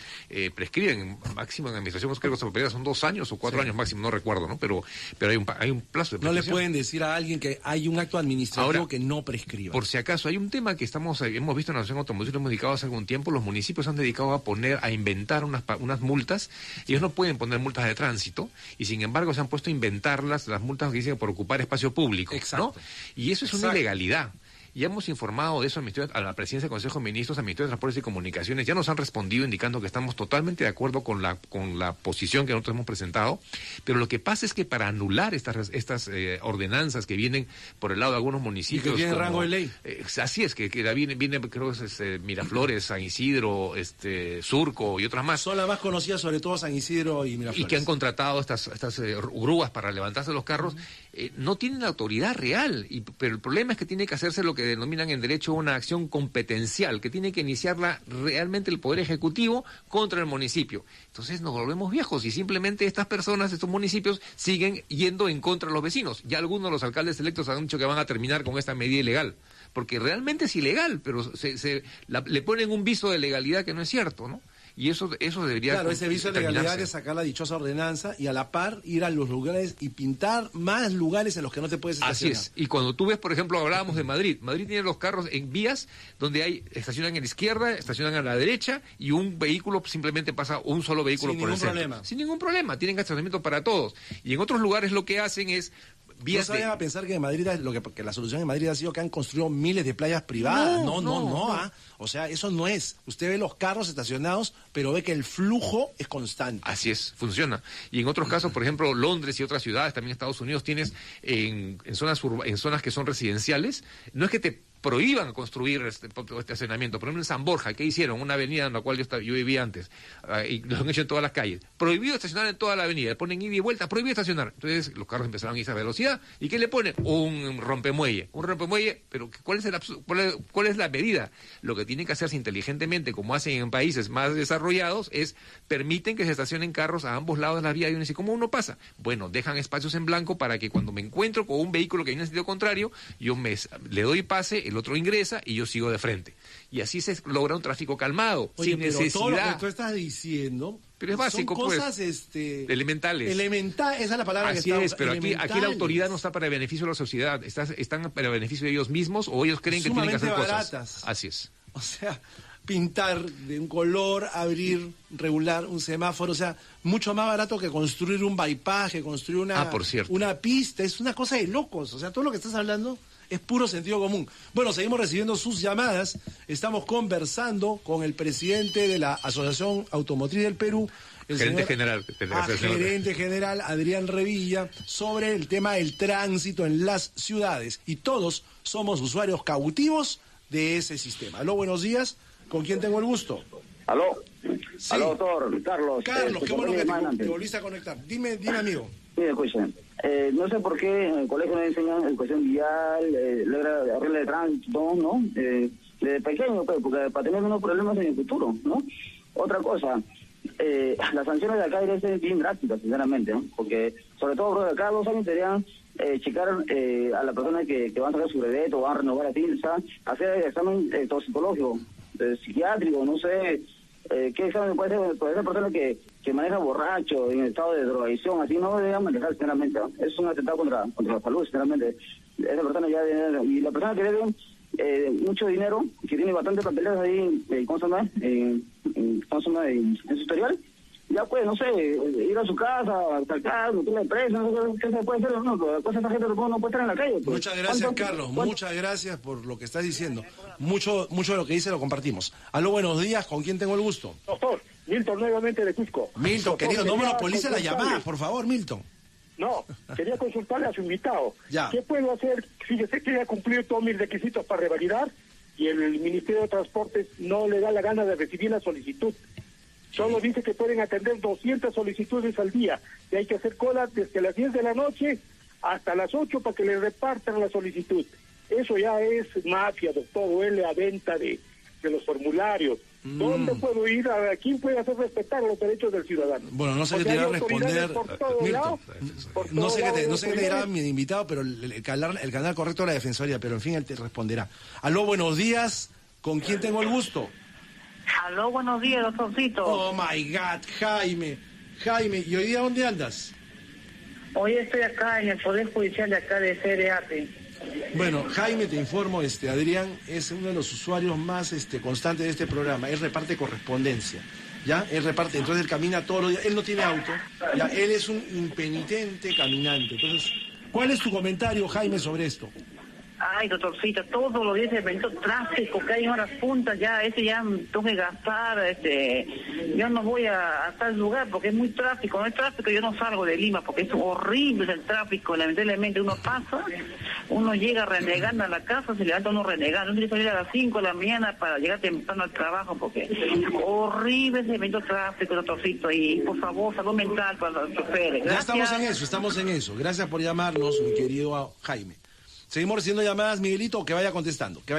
prescriben, máximo en administración, creo que las papeletas son 2 años o 4 años máximo, no recuerdo, ¿no? Pero hay un plazo de prescripción. No le pueden decir a alguien que hay un acto administrativo ahora, que no prescriba. Por si acaso, hay un tema que hemos visto en la Asociación Automotriz, lo hemos dedicado hace algún tiempo, los municipios han dedicado a inventar unas multas, ellos no pueden poner multas de tránsito, y sin embargo se han puesto a inventarlas, las multas que dicen por ocupar espacio público, ¿no? Y eso es una ilegalidad. Ya hemos informado de eso a la presidencia del Consejo de Ministros, al Ministerio de Transportes y Comunicaciones, ya nos han respondido indicando que estamos totalmente de acuerdo con la posición que nosotros hemos presentado, pero lo que pasa es que para anular estas ordenanzas que vienen por el lado de algunos municipios... Y que tienen rango de ley. Así es, que viene creo que es Miraflores, San Isidro, Surco y otras más. Son las más conocidas, sobre todo San Isidro y Miraflores. Y que han contratado estas grúas para levantarse los carros, no tienen la autoridad real, pero el problema es que tiene que hacerse lo que denominan en derecho una acción competencial, que tiene que iniciarla realmente el Poder Ejecutivo contra el municipio. Entonces nos volvemos viejos y simplemente estas personas, estos municipios, siguen yendo en contra de los vecinos. Ya algunos de los alcaldes electos han dicho que van a terminar con esta medida ilegal, porque realmente es ilegal, pero le ponen un viso de legalidad que no es cierto, ¿no? Y eso debería... Claro, ese viso de legalidad es sacar la dichosa ordenanza y a la par ir a los lugares y pintar más lugares en los que no te puedes estacionar. Así es. Y cuando tú ves, por ejemplo, hablábamos de Madrid. Madrid tiene los carros en vías donde estacionan a la izquierda, estacionan a la derecha y un vehículo simplemente pasa un solo vehículo por el centro. Sin ningún problema. Tienen estacionamiento para todos. Y en otros lugares lo que hacen es... ¿No se vayan a pensar que en Madrid que la solución en Madrid ha sido que han construido miles de playas privadas? No. O sea, eso no es. Usted ve los carros estacionados, pero ve que el flujo es constante. Así es, funciona. Y en otros casos, por ejemplo, Londres y otras ciudades, también Estados Unidos, tienes en zonas que son residenciales, no es que te prohíban construir estacionamiento. Por ejemplo, en San Borja, ¿qué hicieron? Una avenida en la cual yo vivía antes, y lo han hecho en todas las calles. Prohibido estacionar en toda la avenida, ponen ida y vuelta, prohibido estacionar. Entonces los carros empezaron a ir a velocidad, ¿y qué le ponen? Un rompemuelle, pero ¿cuál es la medida? Lo que tienen que hacerse inteligentemente, como hacen en países más desarrollados, es permiten que se estacionen carros a ambos lados de la vía, y uno dice, ¿cómo uno pasa? Bueno, dejan espacios en blanco para que cuando me encuentro con un vehículo que viene en sentido contrario, yo le doy pase, el otro ingresa y yo sigo de frente. Y así se logra un tráfico calmado, sin necesidad. Todo lo que tú estás diciendo, pero es básico, son cosas elementales. Esa es la palabra así que es, pero aquí la autoridad no está para el beneficio de la sociedad, están para el beneficio de ellos mismos, o ellos creen que tienen que hacer baratas. Cosas. Así es. O sea, pintar de un color, abrir, regular un semáforo, o sea, mucho más barato que construir un bypass, que construir una pista, es una cosa de locos, o sea, todo lo que estás hablando es puro sentido común. Bueno, seguimos recibiendo sus llamadas, estamos conversando con el presidente de la Asociación Automotriz del Perú, el gerente general Adrián Revilla, sobre el tema del tránsito en las ciudades, y todos somos usuarios cautivos de ese sistema. Aló, buenos días. ¿Con quién tengo el gusto? Aló. Sí. Aló, doctor. Carlos. Carlos, qué bueno que te volviste a conectar. Dime, amigo. Sí, escuchen. No sé por qué en el colegio nos enseñan educación vial, regla de tránsito, ¿no? Desde pequeño, pues, porque para tener unos problemas en el futuro, ¿no? Otra cosa, las sanciones de acá deberían ser bien drásticas, sinceramente, ¿no? Porque, sobre todo, bro, de cada 2 años deberían checar a la persona que van a sacar su brevet o van a renovar a TINSA, hacer el examen toxicológico, psiquiátrico, no sé, qué examen puede ser por esa persona que maneja borracho, en estado de drogadicción, así no deberían manejar, sinceramente, ¿no? Es un atentado contra la salud, sinceramente. Esa persona ya debe, y la persona que debe mucho dinero, que tiene bastantes papeles ahí, ¿cómo se llama? En su historial, ya puede, no sé, ir a su casa, sacar, meterle preso, no sé qué se puede hacer, no, pues esa gente no puede estar en la calle. Pues. Muchas gracias, Carlos, muchas gracias por lo que estás diciendo. Mucho de lo que dice lo compartimos. Aló, buenos días, ¿con quién tengo el gusto? Doctor, Milton nuevamente de Cusco. Milton, querido, no monopolice la llamada, por favor, Milton. No, quería consultarle a su invitado. Ya. ¿Qué puedo hacer si yo sé que ya cumplir todos mis requisitos para revalidar y el Ministerio de Transportes no le da la gana de recibir la solicitud? Solo dice que pueden atender 200 solicitudes al día y hay que hacer cola desde las 10 de la noche hasta las 8 para que le repartan la solicitud. Eso ya es mafia, doctor, huele a venta de los formularios. ¿Dónde puedo ir? ¿A quién puede hacer respetar los derechos del ciudadano? Bueno, no sé qué te irá a responder, Milton. No sé qué te dirá mi invitado, pero el canal correcto de la Defensoría, pero en fin, él te responderá. Aló, buenos días, ¿con quién tengo el gusto? Aló, buenos días, doctorcito. Oh my God, Jaime, ¿y hoy día dónde andas? Hoy estoy acá en el Poder Judicial de acá de CDAP. Bueno, Jaime, te informo, Adrián es uno de los usuarios más constantes de este programa. Él reparte correspondencia, ¿ya? Él reparte, entonces él camina todos los días. Él no tiene auto, ¿ya? Él es un impenitente caminante. Entonces, ¿cuál es tu comentario, Jaime, sobre esto? Ay, doctorcita, todos los días el bendito tráfico que hay en horas puntas, ya tengo que gastar, yo no voy a tal lugar porque es muy tráfico, no hay tráfico, yo no salgo de Lima porque es horrible el tráfico, lamentablemente uno pasa, uno llega renegando a la casa, se levanta uno renegando, uno tiene que salir a las 5 de la mañana para llegar temprano al trabajo porque horrible ese bendito tráfico, doctorcito, y por favor, salud mental para los choferes. Ya estamos en eso, gracias por llamarnos, mi querido Jaime. Seguimos recibiendo llamadas, Miguelito, que vaya contestando. ¿Qué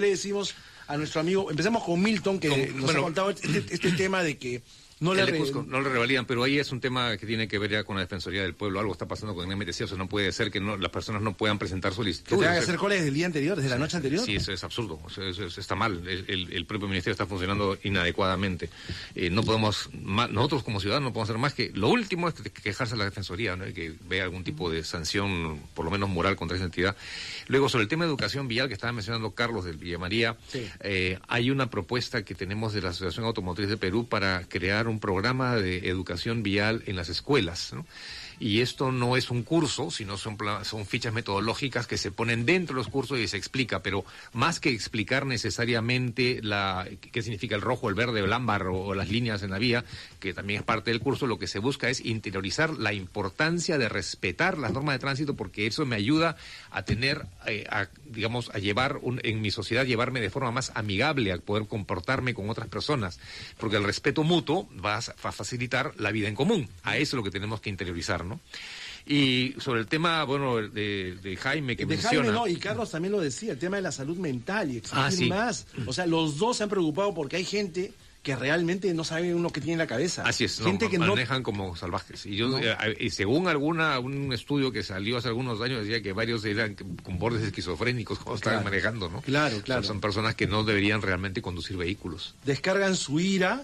le decimos a nuestro amigo? Empecemos con Milton, que nos ha contado este tema de que no le revalidan, pero ahí es un tema que tiene que ver ya con la Defensoría del Pueblo. Algo está pasando con el MTC, o sea, no puede ser que las personas no puedan presentar solicitudes. ¿Que tengan que hacer colas desde el día anterior, desde la noche anterior? Sí, eso es absurdo, eso está mal. El propio Ministerio está funcionando inadecuadamente. No podemos, nosotros como ciudadanos no podemos hacer más que, lo último es quejarse a la Defensoría, ¿no? Que vea algún tipo de sanción, por lo menos moral, contra esa entidad. Luego, sobre el tema de educación vial que estaba mencionando Carlos del Villamaría, sí. Hay una propuesta que tenemos de la Asociación Automotriz de Perú para crear un programa de educación vial en las escuelas, ¿no? Y esto no es un curso, sino son fichas metodológicas que se ponen dentro de los cursos y se explica, pero más que explicar necesariamente qué significa el rojo, el verde, el ámbar o las líneas en la vía, que también es parte del curso, lo que se busca es interiorizar la importancia de respetar las normas de tránsito, porque eso me ayuda a tener, a llevar en mi sociedad, llevarme de forma más amigable, a poder comportarme con otras personas, porque el respeto mutuo va a facilitar la vida en común. A eso es lo que tenemos que interiorizar, ¿no? Y sobre el tema, bueno, de Jaime que menciona... Jaime, no, y Carlos también lo decía, el tema de la salud mental y exigir más. O sea, los dos se han preocupado porque hay gente que realmente no sabe uno qué tiene en la cabeza. Así es, gente que manejan como salvajes. Y yo, y según un estudio que salió hace algunos años, decía que varios eran con bordes esquizofrénicos cuando estaban manejando, ¿no? Claro. Son personas que no deberían realmente conducir vehículos. Descargan su ira,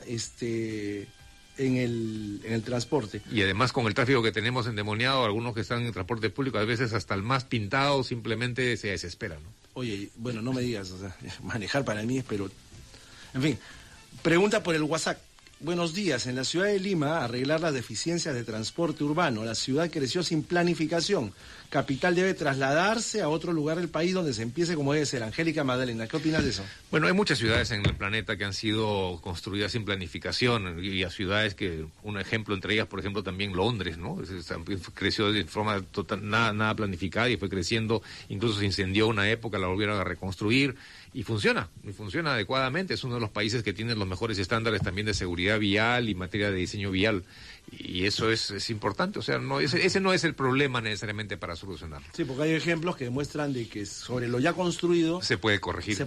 en el transporte. Y además con el tráfico que tenemos endemoniado, algunos que están en transporte público, a veces hasta el más pintado simplemente se desespera, ¿no? Oye, bueno, no me digas, o sea, manejar para mí es En fin, pregunta por el WhatsApp. Buenos días. En la ciudad de Lima, arreglar las deficiencias de transporte urbano. La ciudad creció sin planificación. Capital debe trasladarse a otro lugar del país donde se empiece como debe ser. Angélica Magdalena, ¿qué opinas de eso? Bueno, hay muchas ciudades en el planeta que han sido construidas sin planificación y a ciudades que, un ejemplo entre ellas, por ejemplo, también Londres, ¿no? Creció de forma total, nada planificada y fue creciendo, incluso se incendió una época, la volvieron a reconstruir y funciona adecuadamente. Es uno de los países que tiene los mejores estándares también de seguridad vial y materia de diseño vial. Y eso es importante, o sea, ese no es el problema necesariamente para solucionarlo. Sí, porque hay ejemplos que demuestran de que sobre lo ya construido se puede corregir.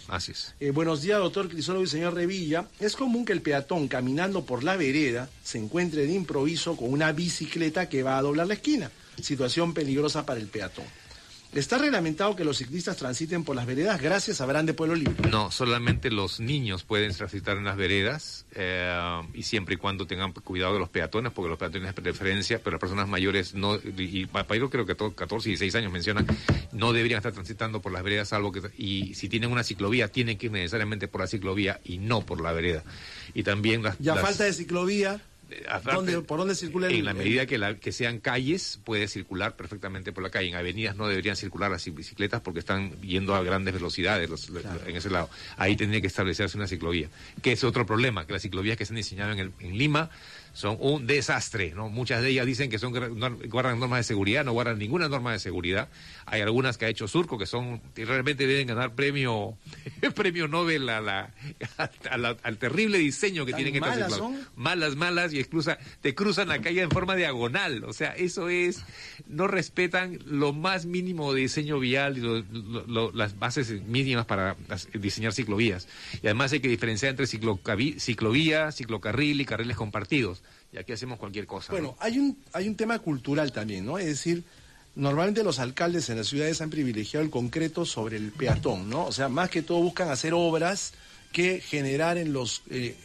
Así es. Buenos días, doctor Crisólogo y señor Revilla. Es común que el peatón caminando por la vereda se encuentre de improviso con una bicicleta que va a doblar la esquina. Situación peligrosa para el peatón. ¿Está reglamentado que los ciclistas transiten por las veredas? Gracias, Abraham de Pueblo Libre. No, solamente los niños pueden transitar en las veredas y siempre y cuando tengan cuidado de los peatones, porque los peatones es preferencia, pero las personas mayores no, y yo creo que 14 y 16 años mencionan, no deberían estar transitando por las veredas, salvo que, y si tienen una ciclovía, tienen que ir necesariamente por la ciclovía y no por la vereda. Y también falta de ciclovía. ¿Por dónde circula el...? En la medida que sean calles, puede circular perfectamente por la calle. En avenidas no deberían circular las bicicletas porque están yendo a grandes velocidades en ese lado. Ahí tendría que establecerse una ciclovía. Que es otro problema, que las ciclovías que se han diseñado en Lima son un desastre, ¿no? Muchas de ellas dicen que guardan normas de seguridad, no guardan ninguna norma de seguridad. Hay algunas que ha hecho Surco que realmente deben ganar premio Nobel al terrible diseño que tienen estas ciclovías. Malas, y incluso te cruzan la calle en forma diagonal. O sea, eso no respetan lo más mínimo de diseño vial y las bases mínimas para diseñar ciclovías. Y además hay que diferenciar entre ciclovía, ciclocarril y carriles compartidos. Y aquí hacemos cualquier cosa. Bueno, ¿no? hay un tema cultural también, ¿no? Es decir, normalmente los alcaldes en las ciudades han privilegiado el concreto sobre el peatón, ¿no? O sea, más que todo buscan hacer obras que generar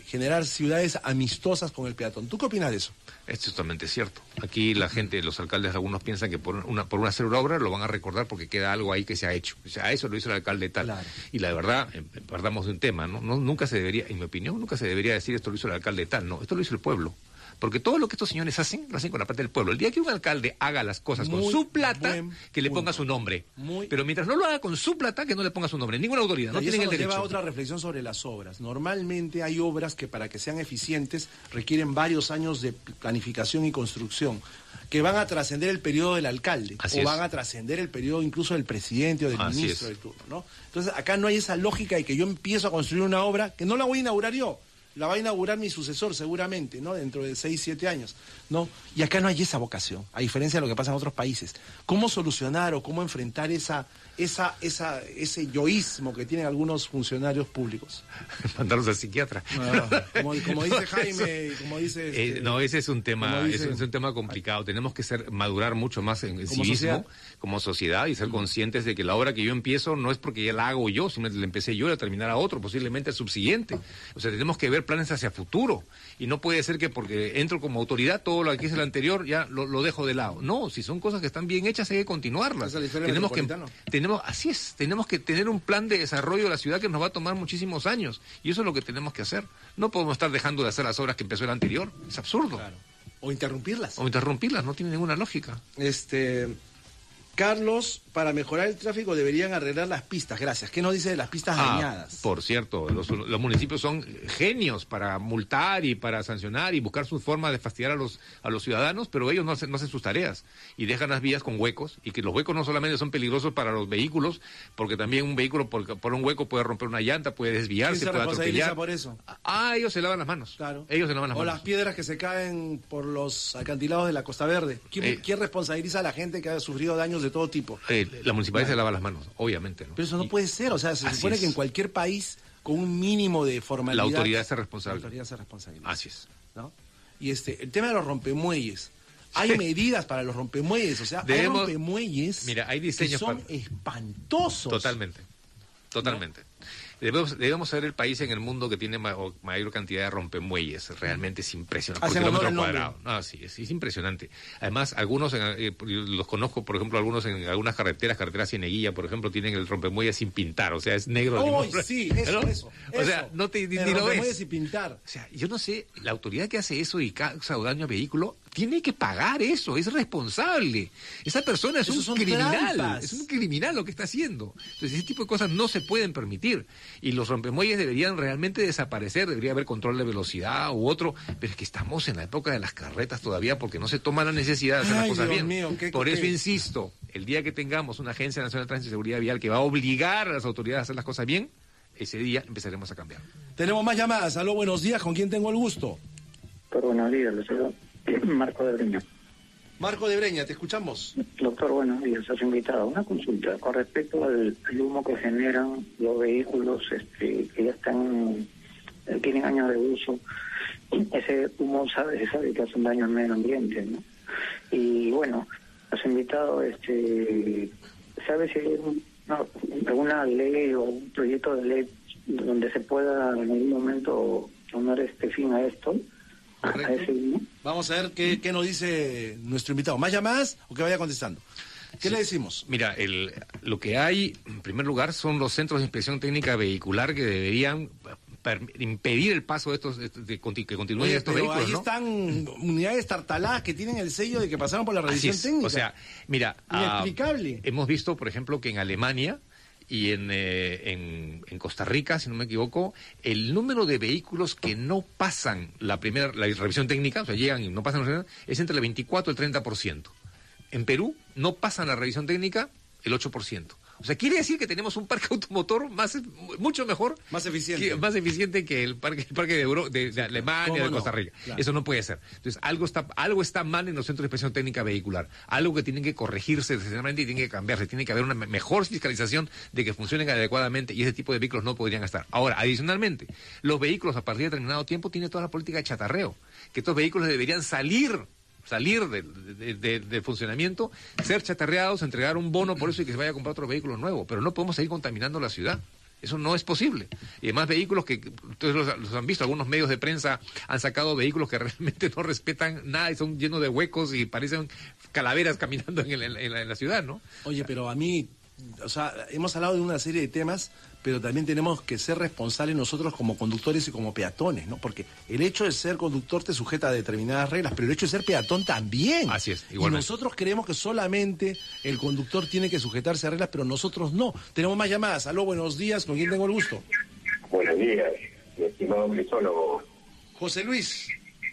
generar ciudades amistosas con el peatón. ¿Tú qué opinas de eso? Es totalmente cierto. Aquí la gente, los alcaldes, algunos piensan que por hacer una obra lo van a recordar porque queda algo ahí que se ha hecho. O sea, eso lo hizo el alcalde tal. Claro. Y la verdad, partamos de un tema, ¿no? Nunca se debería, en mi opinión, decir esto lo hizo el alcalde tal. No, esto lo hizo el pueblo. Porque todo lo que estos señores hacen, lo hacen con la plata del pueblo. El día que un alcalde haga las cosas con su plata, que le ponga su nombre. Pero mientras no lo haga con su plata, que no le ponga su nombre. Ninguna autoridad, no tienen el derecho. Lleva a otra reflexión sobre las obras. Normalmente hay obras que para que sean eficientes requieren varios años de planificación y construcción, que van a trascender el periodo del alcalde. Van a trascender el periodo incluso del presidente o del ministro del turno, ¿no? Entonces acá no hay esa lógica de que yo empiezo a construir una obra que no la voy a inaugurar yo. La va a inaugurar mi sucesor seguramente, ¿no? Dentro de 6, 7 años, ¿no? Y acá no hay esa vocación, a diferencia de lo que pasa en otros países. ¿Cómo solucionar o cómo enfrentar ese yoísmo que tienen algunos funcionarios públicos? Mandarlos al psiquiatra. Como dice Jaime, como dice... no, ese es un tema, es un tema complicado. Tenemos que madurar mucho más en sí mismo, como sociedad, y ser conscientes de que la obra que yo empiezo no es porque ya la hago yo, simplemente la empecé yo y la terminará otro, posiblemente el subsiguiente. O sea, tenemos que ver planes hacia futuro, y no puede ser que porque entro como autoridad todo lo que hice el anterior ya lo dejo de lado. No, si son cosas que están bien hechas hay que continuarlas. Tenemos que tener un plan de desarrollo de la ciudad que nos va a tomar muchísimos años, y eso es lo que tenemos que hacer. No podemos estar dejando de hacer las obras que empezó el anterior, es absurdo. Claro. O interrumpirlas, no tiene ninguna lógica. Carlos, para mejorar el tráfico deberían arreglar las pistas. Gracias. ¿Qué nos dice de las pistas dañadas? Por cierto, los municipios son genios para multar y para sancionar y buscar su forma de fastidiar a los ciudadanos, pero ellos no hacen sus tareas y dejan las vías con huecos, y que los huecos no solamente son peligrosos para los vehículos, porque también un vehículo por un hueco puede romper una llanta, puede desviarse, puede atropellar. Por eso? Ellos se lavan las manos. Claro. Ellos se lavan las manos. O las piedras que se caen por los acantilados de la Costa Verde. ¿Quién responsabiliza a la gente que ha sufrido daños de todo tipo? La municipalidad se lava las manos, obviamente, ¿no? Pero eso no puede ser, o sea, se supone que en cualquier país con un mínimo de formalidad la autoridad se responsable. Así es, ¿no? Y el tema de los rompemuelles. Hay medidas para los rompemuelles, o sea, hay rompemuelles. Mira, hay diseños que son espantosos. Totalmente. ¿No? Debemos ser el país en el mundo que tiene mayor cantidad de rompemuelles. Realmente es impresionante. Hacen Por honor kilómetro al cuadrado. No, sí, es impresionante. Además, algunos, los conozco, por ejemplo, algunos en algunas carreteras Cieneguilla, por ejemplo, tienen el rompemuelle sin pintar, o sea, es negro. Sí, eso, ¿no? eso. O sea, no te ni lo ves. Sin pintar. O sea, yo no sé, la autoridad que hace eso y causa daño a vehículo tiene que pagar eso, es responsable. Esa persona es un criminal, trampas. es un criminal lo que está haciendo. Entonces, ese tipo de cosas no se pueden permitir. Y los rompemuelles deberían realmente desaparecer, debería haber control de velocidad u otro, pero es que estamos en la época de las carretas todavía porque no se toma la necesidad de hacer las cosas Dios bien. mío, Por eso insisto, el día que tengamos una Agencia Nacional de Tránsito y Seguridad Vial que va a obligar a las autoridades a hacer las cosas bien, ese día empezaremos a cambiar. Tenemos más llamadas. Aló, buenos días. ¿Con quién tengo el gusto? Doctor, buenos días. Les saludo Marco de Breña. Marco de Breña, te escuchamos. Doctor, buenos días. Has invitado una consulta con respecto al humo que generan los vehículos que ya tienen años de uso. Ese humo se sabe que hace un daño al medio ambiente, ¿no? Y bueno, has invitado, ¿sabes si hay alguna ley o un proyecto de ley donde se pueda en algún momento poner fin a esto? A ese humo. Vamos a ver qué nos dice nuestro invitado. ¿Más llamadas o que vaya contestando? ¿Qué le decimos? Mira, lo que hay, en primer lugar, son los centros de inspección técnica vehicular que deberían impedir el paso de estos que continúen estos vehículos, ahí ¿no? están unidades tartaladas que tienen el sello de que pasaron por la revisión técnica. O sea, mira, inexplicable. Hemos visto, por ejemplo, que en Alemania y en Costa Rica, si no me equivoco, el número de vehículos que no pasan la revisión técnica, o sea, llegan y no pasan la revisión, es entre el 24 y el 30%. En Perú no pasan la revisión técnica el 8%. O sea, quiere decir que tenemos un parque automotor mucho mejor, más eficiente que el parque de Alemania, de Costa Rica. Claro. Eso no puede ser. Entonces, algo está mal en los centros de inspección técnica vehicular. Algo que tiene que corregirse necesariamente y tiene que cambiarse. Tiene que haber una mejor fiscalización de que funcionen adecuadamente y ese tipo de vehículos no podrían estar. Ahora, adicionalmente, los vehículos a partir de determinado tiempo tienen toda la política de chatarreo. Que estos vehículos deberían salir de funcionamiento, ser chatarreados, entregar un bono por eso y que se vaya a comprar otro vehículo nuevo, pero no podemos seguir contaminando la ciudad. Eso no es posible. Y además vehículos que ustedes los han visto, algunos medios de prensa han sacado vehículos que realmente no respetan nada y son llenos de huecos y parecen calaveras caminando en la ciudad, ¿no? Oye, pero a mí, o sea, hemos hablado de una serie de temas, pero también tenemos que ser responsables nosotros como conductores y como peatones, ¿no? Porque el hecho de ser conductor te sujeta a determinadas reglas, pero el hecho de ser peatón también. Así es, igualmente. Y nosotros creemos que solamente el conductor tiene que sujetarse a reglas, pero nosotros no. Tenemos más llamadas. Aló, buenos días. ¿Con quién tengo el gusto? Buenos días, mi estimado crisólogo. José Luis.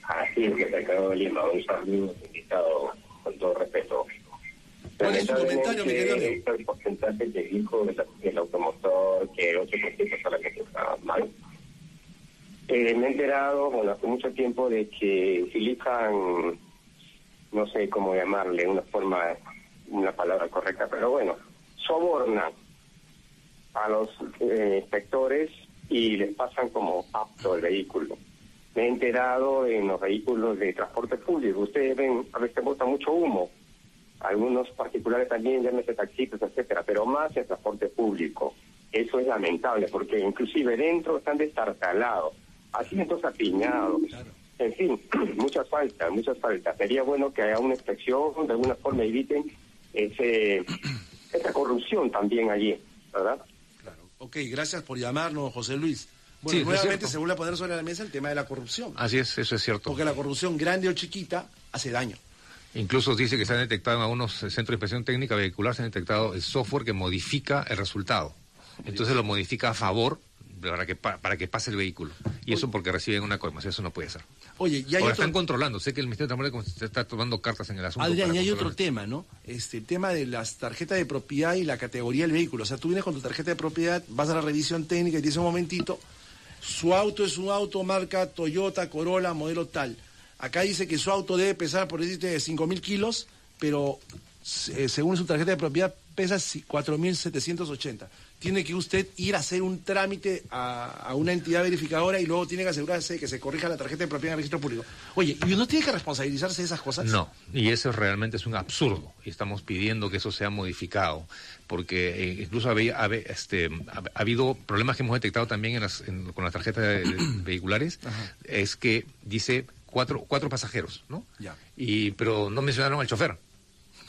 Así es, que te acabo de Lima. Un saludo, invitado, con todo respeto. ¿Cuál es su comentario, mi querido amigo? El porcentaje que dijo del automotor, que el 8% solamente está mal. Me he enterado, hace mucho tiempo de que utilizan, no sé cómo llamarle, una palabra correcta, pero bueno, sobornan a los inspectores y les pasan como apto el vehículo. Me he enterado en los vehículos de transporte público. Ustedes ven, a veces bota mucho humo. Algunos particulares también, llámese taxistas, etcétera, pero más en transporte público. Eso es lamentable, porque inclusive dentro están destartalados, asientos apiñados, en fin, muchas faltas. Sería bueno que haya una inspección, de alguna forma eviten esa corrupción también allí, ¿verdad? Claro. Ok, gracias por llamarnos, José Luis. Bueno, sí, nuevamente se vuelve a poner sobre la mesa el tema de la corrupción. Así es, eso es cierto. Porque la corrupción, grande o chiquita, hace daño. Incluso dice que se han detectado en algunos centros de inspección técnica vehicular, se han detectado el software que modifica el resultado. Entonces lo modifica a favor para que pase el vehículo. Y eso porque reciben una coima. Eso no puede ser. Oye, ya están controlando. Sé que el Ministerio de Transporte está tomando cartas en el asunto. Adrián, y hay otro tema, ¿no? El tema de las tarjetas de propiedad y la categoría del vehículo. O sea, tú vienes con tu tarjeta de propiedad, vas a la revisión técnica y te dice un momentito, su auto es un auto marca Toyota, Corolla, modelo tal. Acá dice que su auto debe pesar, por decirte, 5.000 kilos, pero según su tarjeta de propiedad, pesa 4.780. Tiene que usted ir a hacer un trámite a una entidad verificadora y luego tiene que asegurarse de que se corrija la tarjeta de propiedad en el registro público. Oye, ¿y uno tiene que responsabilizarse de esas cosas? No, y eso realmente es un absurdo. Y estamos pidiendo que eso sea modificado, porque incluso ha habido problemas que hemos detectado también con las tarjetas vehiculares. Ajá. Es que dice cuatro pasajeros, ¿no? Ya. Pero no mencionaron al chofer.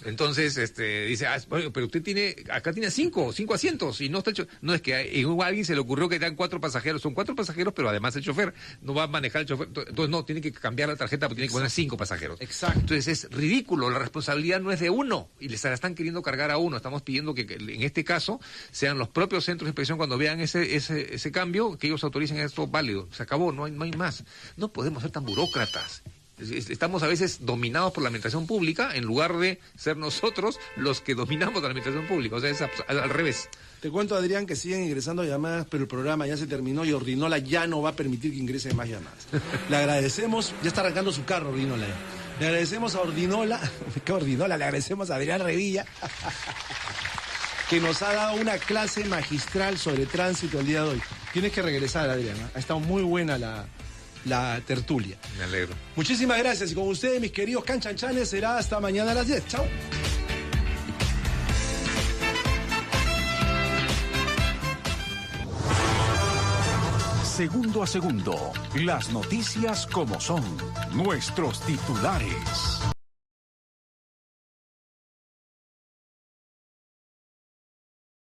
Entonces, dice, bueno, pero usted acá tiene cinco asientos y no está hecho. No, es que a alguien se le ocurrió que eran 4 pasajeros. Son 4 pasajeros, pero además el chofer no va a manejar el chofer. Entonces, no, tiene que cambiar la tarjeta porque tiene que poner 5 pasajeros. Exacto. Entonces, es ridículo. La responsabilidad no es de uno y se la están queriendo cargar a uno. Estamos pidiendo que en este caso sean los propios centros de inspección cuando vean ese cambio, que ellos autoricen esto válido. Se acabó, no hay más. No podemos ser tan burócratas. Estamos a veces dominados por la administración pública en lugar de ser nosotros los que dominamos la administración pública. O sea, es al revés. Te cuento, Adrián, que siguen ingresando llamadas, pero el programa ya se terminó y Ordinola ya no va a permitir que ingresen más llamadas. Le agradecemos, ya está arrancando su carro, Ordinola. Le agradecemos a Ordinola, le agradecemos a Adrián Revilla, que nos ha dado una clase magistral sobre tránsito el día de hoy. Tienes que regresar, Adrián. Ha estado muy buena la tertulia. Me alegro. Muchísimas gracias. Y con ustedes, mis queridos canchanchanes, será hasta mañana a las 10. Chao. Segundo a segundo, las noticias como son, nuestros titulares.